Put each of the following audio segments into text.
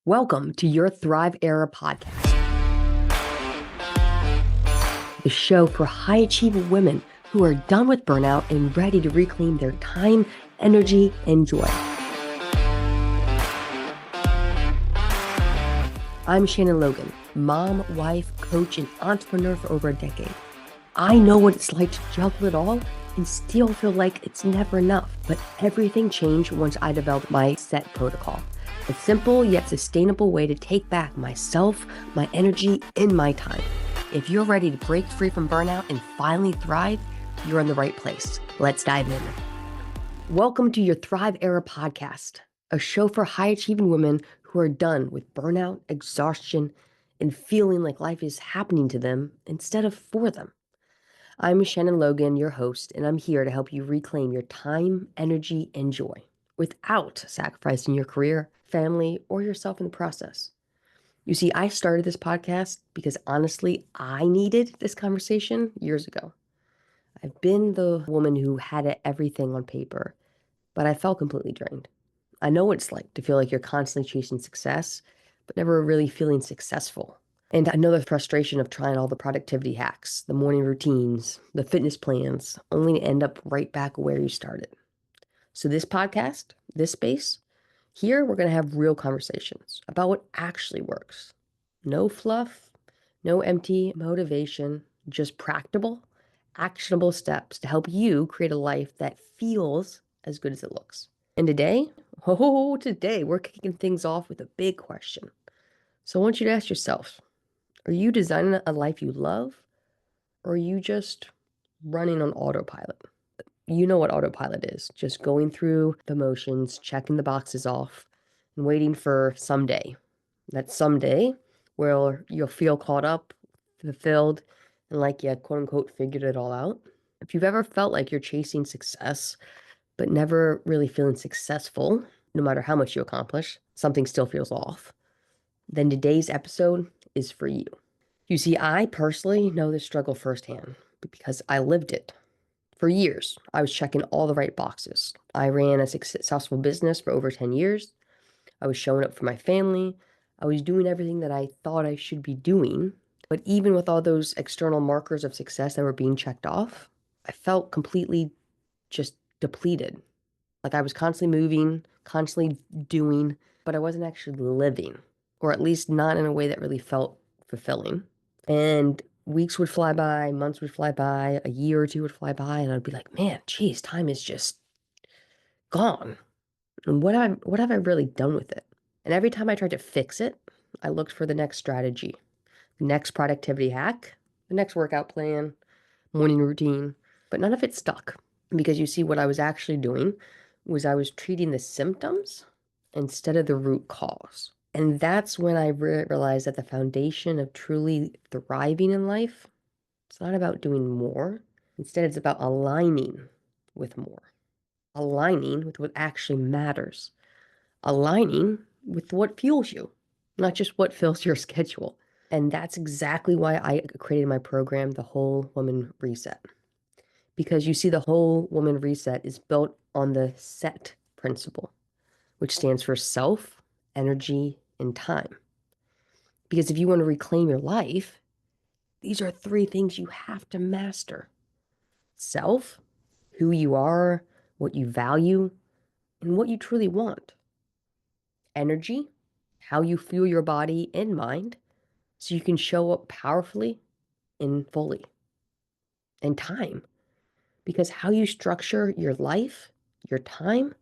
Welcome to your Thrive Era podcast, the show for high-achieving women who are done with burnout and ready to reclaim their time, energy, and joy. I'm Shannon Logan, mom, wife, coach, and entrepreneur for over a decade. I know what it's like to juggle it all and still feel like it's never enough, but everything changed once I developed my SET protocol. A simple yet sustainable way to take back myself, my energy, and my time. If you're ready to break free from burnout and finally thrive, you're in the right place. Let's dive in. Welcome to your Thrive Era podcast, a show for high-achieving women who are done with burnout, exhaustion, and feeling like life is happening to them instead of for them. I'm Shannon Logan, your host, and I'm here to help you reclaim your time, energy, and joy without sacrificing your career, family, or yourself in the process. You see, I started this podcast because honestly, I needed this conversation years ago. I've been the woman who had everything on paper, but I felt completely drained. I know what it's like to feel like you're constantly chasing success, but never really feeling successful. And I know the frustration of trying all the productivity hacks, the morning routines, the fitness plans, only to end up right back where you started. So this podcast, this space, here we're going to have real conversations about what actually works. No fluff, no empty motivation, just practical, actionable steps to help you create a life that feels as good as it looks. And today we're kicking things off with a big question. So I want you to ask yourself, are you designing a life you love, or are you just running on autopilot? You know what autopilot is, just going through the motions, checking the boxes off, and waiting for someday. That someday where you'll feel caught up, fulfilled, and like you quote unquote figured it all out. If you've ever felt like you're chasing success, but never really feeling successful, no matter how much you accomplish, something still feels off, then today's episode is for you. You see, I personally know this struggle firsthand because I lived it. For years, I was checking all the right boxes. I ran a successful business for over 10 years. I was showing up for my family. I was doing everything that I thought I should be doing. But even with all those external markers of success that were being checked off, I felt completely just depleted. Like I was constantly moving, constantly doing, but I wasn't actually living, or at least not in a way that really felt fulfilling. And weeks would fly by, months would fly by, a year or two would fly by, and I'd be like, man, geez, time is just gone. And what have I really done with it? And every time I tried to fix it, I looked for the next strategy, the next productivity hack, the next workout plan, morning routine, but none of it stuck. Because you see, what I was actually doing was I was treating the symptoms instead of the root cause. And that's when I realized that the foundation of truly thriving in life, it's not about doing more. Instead, it's about aligning with more, aligning with what actually matters, aligning with what fuels you, not just what fills your schedule. And that's exactly why I created my program, The Whole Woman Reset. Because you see, the Whole Woman Reset is built on the SET principle, which stands for self, energy, and time. Because if you want to reclaim your life, these are three things you have to master. Self, who you are, what you value, and what you truly want. Energy, how you fuel your body and mind so you can show up powerfully and fully. And time, because how you structure your life, your time,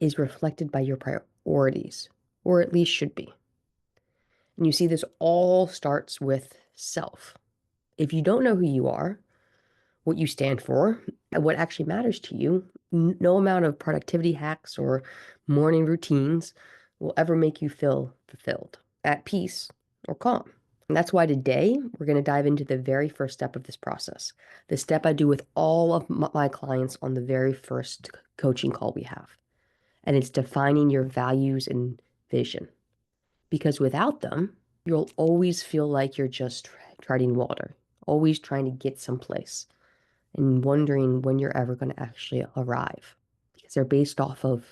is reflected by your priorities, or at least should be. And you see, this all starts with self. If you don't know who you are, what you stand for, and what actually matters to you, no amount of productivity hacks or morning routines will ever make you feel fulfilled, at peace, or calm. And that's why today we're going to dive into the very first step of this process, the step I do with all of my clients on the very first coaching call we have. And it's defining your values and vision. Because without them, you'll always feel like you're just treading water, always trying to get someplace and wondering when you're ever going to actually arrive, because they're based off of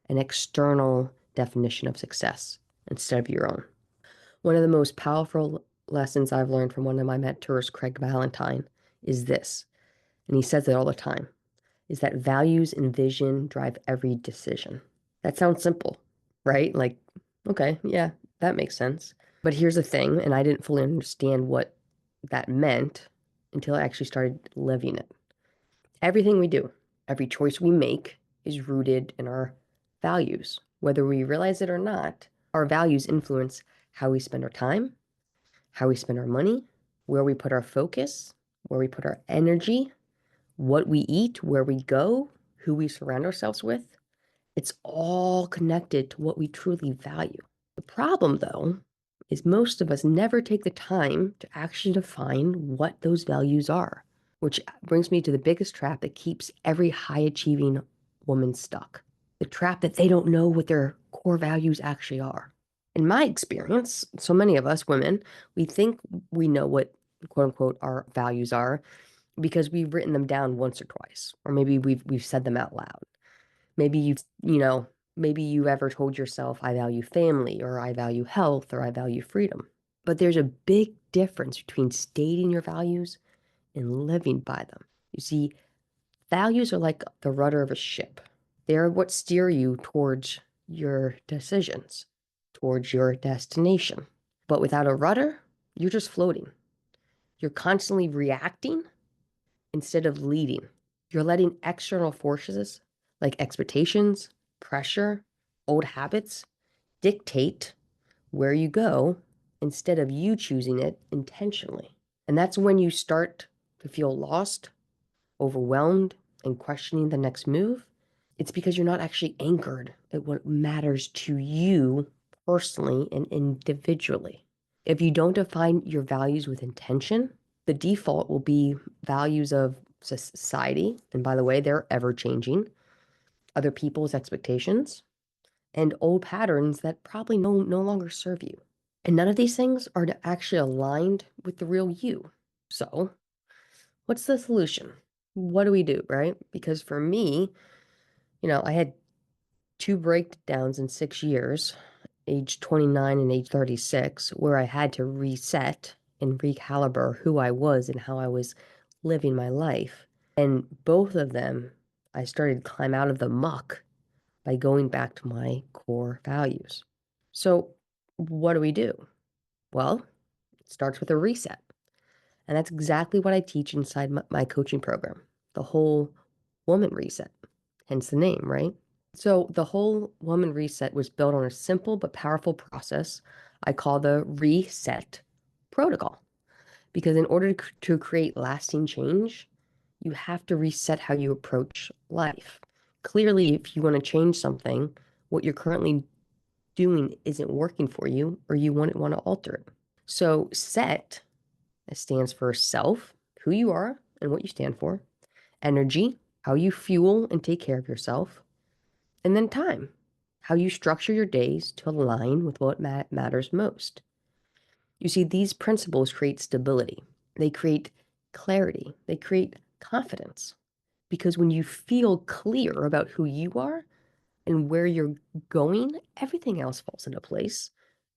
an external definition of success. instead of your own. One of the most powerful lessons I've learned from one of my mentors, Craig Ballantyne, is this, and he says it all the time, is that values and vision drive every decision. That sounds simple, right? Like, okay, yeah, that makes sense. But here's the thing, and I didn't fully understand what that meant until I actually started living it. Everything we do, every choice we make is rooted in our values. Whether we realize it or not, our values influence how we spend our time, how we spend our money, where we put our focus, where we put our energy, what we eat, where we go, who we surround ourselves with. It's all connected to what we truly value. The problem, though, is most of us never take the time to actually define what those values are, which brings me to the biggest trap that keeps every high achieving woman stuck. The trap that they don't know what their core values actually are. In my experience, so many of us women, we think we know what quote unquote our values are because we've written them down once or twice, or maybe we've said them out loud. Maybe maybe you ever told yourself, I value family, or I value health, or I value freedom. But there's a big difference between stating your values and living by them. You see, values are like the rudder of a ship. They're what steer you towards your decisions, towards your destination. But without a rudder, you're just floating. You're constantly reacting instead of leading. You're letting external forces like expectations, pressure, old habits dictate where you go instead of you choosing it intentionally. And that's when you start to feel lost, overwhelmed, and questioning the next move. It's because you're not actually anchored at what matters to you personally and individually. If you don't define your values with intention, the default will be values of society. And by the way, they're ever changing, other people's expectations, and old patterns that probably no longer serve you. And none of these things are actually aligned with the real you. So, what's the solution? What do we do, right? Because for me, I had two breakdowns in 6 years, age 29 and age 36, where I had to reset and recalibrate who I was and how I was living my life. And both of them, I started to climb out of the muck by going back to my core values. So, what do we do? Well, it starts with a reset. And that's exactly what I teach inside my coaching program, the whole woman reset, hence the name, right? So, the whole woman reset was built on a simple but powerful process I call the reset protocol. Because in order to create lasting change, you have to reset how you approach life. Clearly, if you want to change something, what you're currently doing isn't working for you, or you want to alter it. So, set stands for self, who you are and what you stand for, energy, how you fuel and take care of yourself, and then time, how you structure your days to align with what matters most. You see, these principles create stability, they create clarity, they create confidence. Because when you feel clear about who you are and where you're going, everything else falls into place.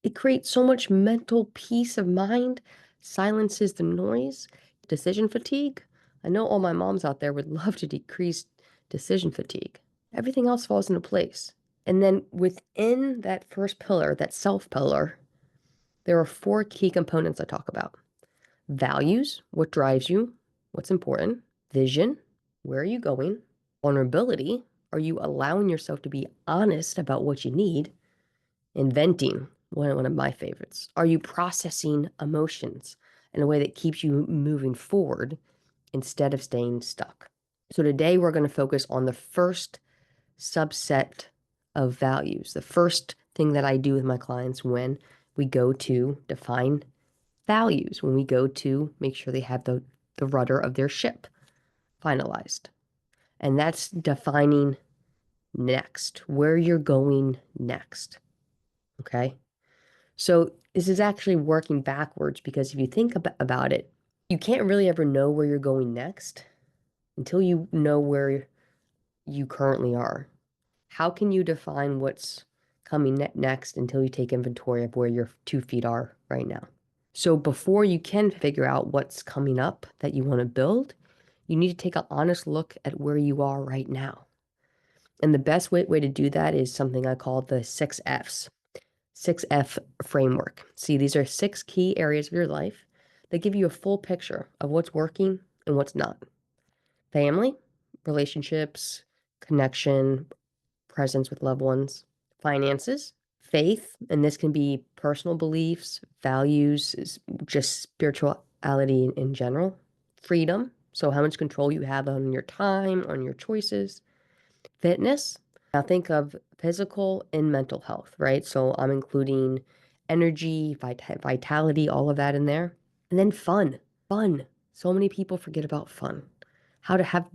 It creates so much mental peace of mind, silences the noise, decision fatigue. I know all my moms out there would love to decrease decision fatigue. Everything else falls into place. And then within that first pillar, that self pillar, there are four key components I talk about: values, what drives you, what's important; vision, where are you going; vulnerability, are you allowing yourself to be honest about what you need; and venting, one of my favorites. Are you processing emotions in a way that keeps you moving forward instead of staying stuck? So today we're going to focus on the first subset of values, the first thing that I do with my clients when we go to define values, when we go to make sure they have the rudder of their ship finalized. And that's defining next, where you're going next. Okay. So this is actually working backwards, because if you think about it, you can't really ever know where you're going next until you know where you currently are. How can you define what's coming next until you take inventory of where your 2 feet are right now. So before you can figure out what's coming up that you want to build, you need to take an honest look at where you are right now. And the best way to do that is something I call the 6 Fs, 6F framework. See, these are 6 key areas of your life that give you a full picture of what's working and what's not. Family, relationships, connection, presence with loved ones, finances, faith, and this can be personal beliefs, values, just spirituality in general, freedom, so how much control you have on your time, on your choices, fitness. Now think of physical and mental health, right? So I'm including energy, vitality, all of that in there. And then fun, fun. So many people forget about fun. How to have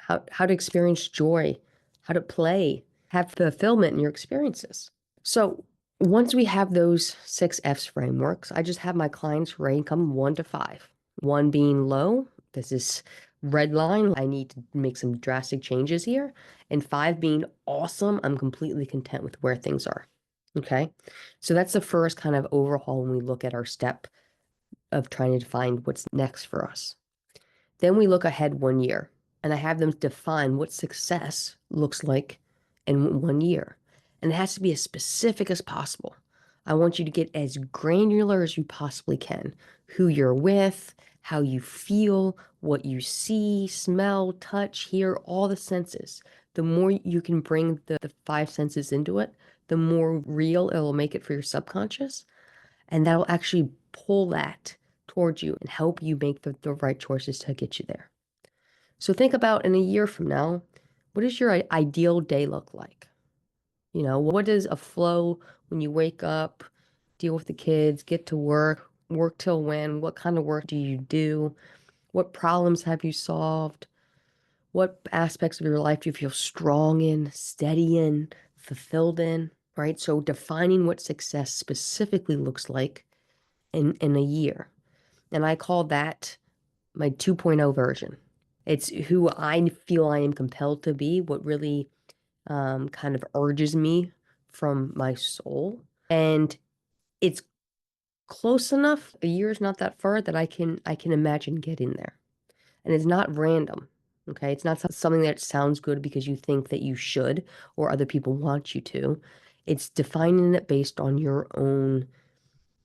how to experience joy, how to play, have fulfillment in your experiences. So once we have those 6 F's frameworks, I just have my clients rank them 1 to 5. 1 being low, this is red line, I need to make some drastic changes here. And 5 being awesome, I'm completely content with where things are. Okay. So that's the first kind of overhaul when we look at our step of trying to find what's next for us. Then we look ahead 1 year, and I have them define what success looks like in 1 year. And it has to be as specific as possible. I want you to get as granular as you possibly can. Who you're with, how you feel, what you see, smell, touch, hear, all the senses. The more you can bring the 5 senses into it, the more real it'll make it for your subconscious. And that'll actually pull that towards you and help you make the right choices to get you there. So think about in a year from now, what does your ideal day look like? You know, what is a flow when you wake up, deal with the kids, get to work, work till when? What kind of work do you do? What problems have you solved? What aspects of your life do you feel strong in, steady in, fulfilled in, right? So defining what success specifically looks like in a year. And I call that my 2.0 version. It's who I feel I am compelled to be, what really kind of urges me from my soul. And it's close enough, a year is not that far, that I can imagine getting there. And it's not random. Okay. It's not something that sounds good because you think that you should or other people want you to. It's defining it based on your own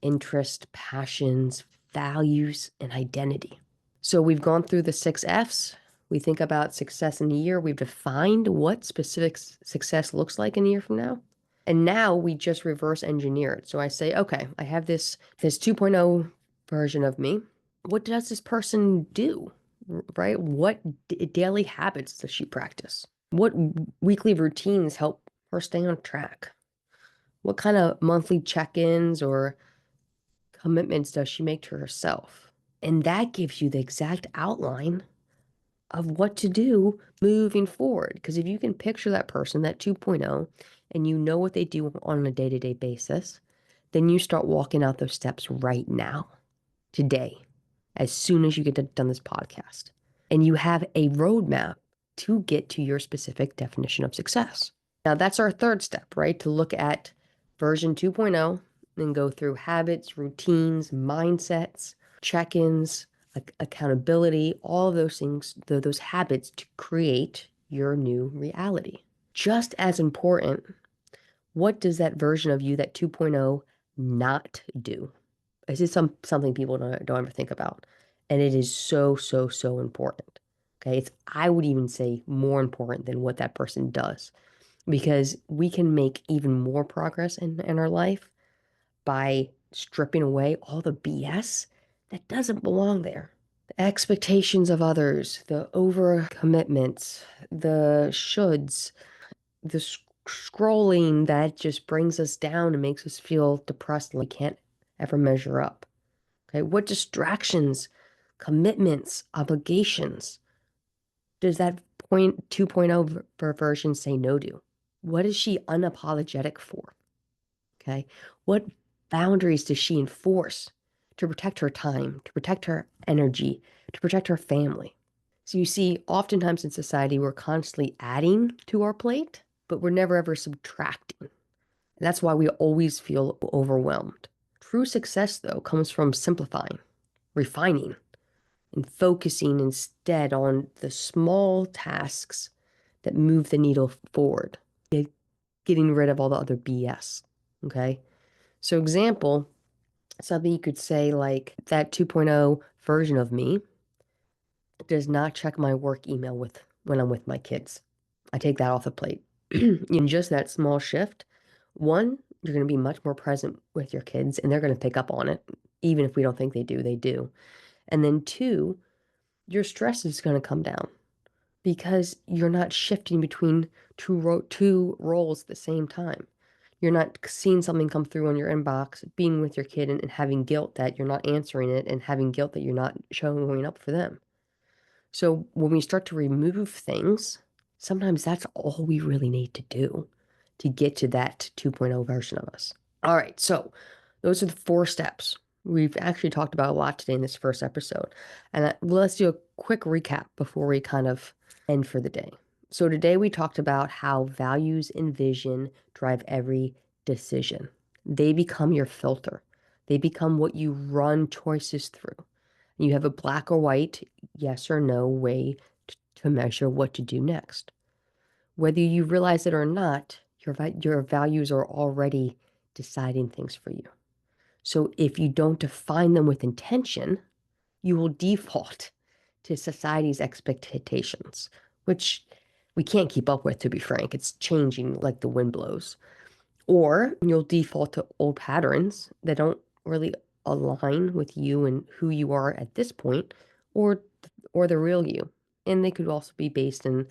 interest, passions, values, and identity. So we've gone through the 6 F's. We think about success in a year. We've defined what specific success looks like in a year from now. And now we just reverse engineer it. So I say, okay, I have this 2.0 version of me. What does this person do? Right? What daily habits does she practice? What weekly routines help her stay on track? What kind of monthly check-ins or commitments does she make to herself? And that gives you the exact outline of what to do moving forward. Because if you can picture that person, that 2.0, and you know what they do on a day-to-day basis, then you start walking out those steps right now, today, as soon as you get done this podcast. And you have a roadmap to get to your specific definition of success. Now, that's our third step, right? To look at version 2.0 and go through habits, routines, mindsets, check-ins, accountability, all of those things, those habits to create your new reality. Just as important, what does that version of you, that 2.0, not do? This is something people don't ever think about. And it is so, so, so important. Okay. I would even say more important than what that person does, because we can make even more progress in our life by stripping away all the BS that doesn't belong there. The expectations of others, the over commitments, the shoulds, the scrolling that just brings us down and makes us feel depressed and we can't ever measure up. Okay, what distractions, commitments, obligations does that 2.0 version say no to? What is she unapologetic for? Okay, what boundaries does she enforce to protect her time, to protect her energy, to protect her family? So you see, oftentimes in society, we're constantly adding to our plate, but we're never ever subtracting. That's why we always feel overwhelmed. True success, though, comes from simplifying, refining, and focusing instead on the small tasks that move the needle forward, getting rid of all the other BS. Okay. So, example, something you could say like that 2.0 version of me does not check my work email when I'm with my kids. I take that off the plate. In just that small shift, one, you're going to be much more present with your kids and they're going to pick up on it. Even if we don't think they do, they do. And then two, your stress is going to come down because you're not shifting between two roles at the same time. You're not seeing something come through on your inbox, being with your kid and having guilt that you're not answering it and having guilt that you're not showing up for them. So when we start to remove things, sometimes that's all we really need to do to get to that 2.0 version of us. All right, so those are the 4 steps. We've actually talked about a lot today in this first episode. And let's do a quick recap before we kind of end for the day. So today we talked about how values and vision drive every decision. They become your filter. They become what you run choices through. You have a black or white, yes or no way to measure what to do next. Whether you realize it or not, your values are already deciding things for you. So if you don't define them with intention, you will default to society's expectations, which we can't keep up with, to be frank. It's changing like the wind blows. Or you'll default to old patterns that don't really align with you and who you are at this point, or the real you. And they could also be based in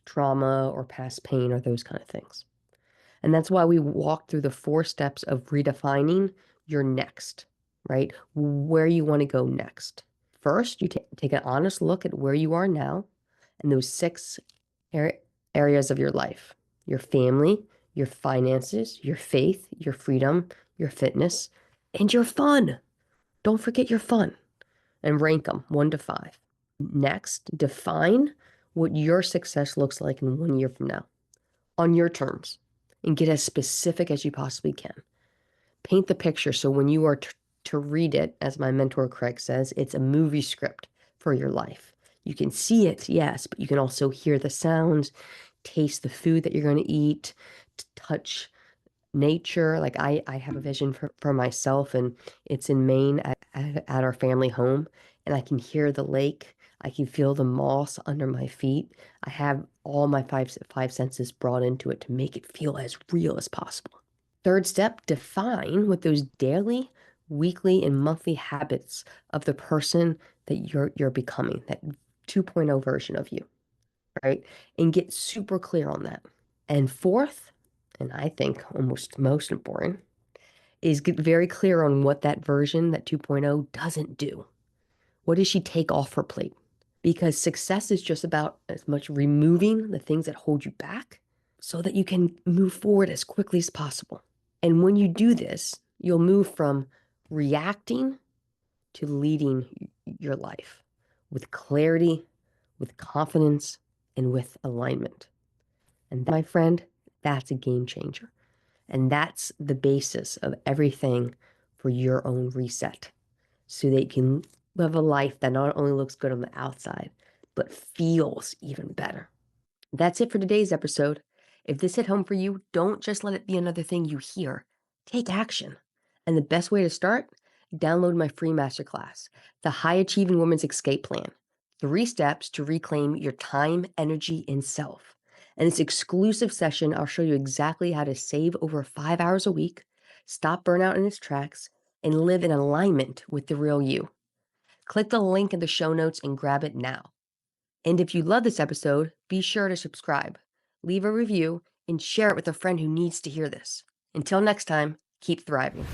trauma or past pain or those kind of things. And that's why we walk through the 4 steps of redefining your next, right? Where you want to go next. First, you take an honest look at where you are now and those 6 areas of your life: your family, your finances, your faith, your freedom, your fitness, and your fun. Don't forget your fun, and rank them 1 to 5. Next, define what your success looks like in 1 year from now on your terms and get as specific as you possibly can. Paint the picture so when you are to read it, as my mentor Craig says, it's a movie script for your life. You can see it, yes, but you can also hear the sounds, taste the food that you're going to eat, touch nature. Like I have a vision for myself, and it's in Maine at our family home, and I can hear the lake. I can feel the moss under my feet. I have all my five senses brought into it to make it feel as real as possible. Third step, define what those daily, weekly, and monthly habits of the person that you're becoming, that 2.0 version of you, right? And get super clear on that. And fourth, and I think almost most important, is get very clear on what that version, that 2.0, doesn't do. What does she take off her plate? Because success is just about as much removing the things that hold you back so that you can move forward as quickly as possible. And when you do this, you'll move from reacting to leading your life with clarity, with confidence, and with alignment. And my friend, that's a game changer. And that's the basis of everything for your own reset so that you can live a life that not only looks good on the outside, but feels even better. That's it for today's episode. If this hit home for you, don't just let it be another thing you hear. Take action. And the best way to start? Download my free masterclass, The High Achieving Woman's Escape Plan. 3 steps to reclaim your time, energy, and self. In this exclusive session, I'll show you exactly how to save over 5 hours a week, stop burnout in its tracks, and live in alignment with the real you. Click the link in the show notes and grab it now. And if you love this episode, be sure to subscribe, leave a review, and share it with a friend who needs to hear this. Until next time, keep thriving.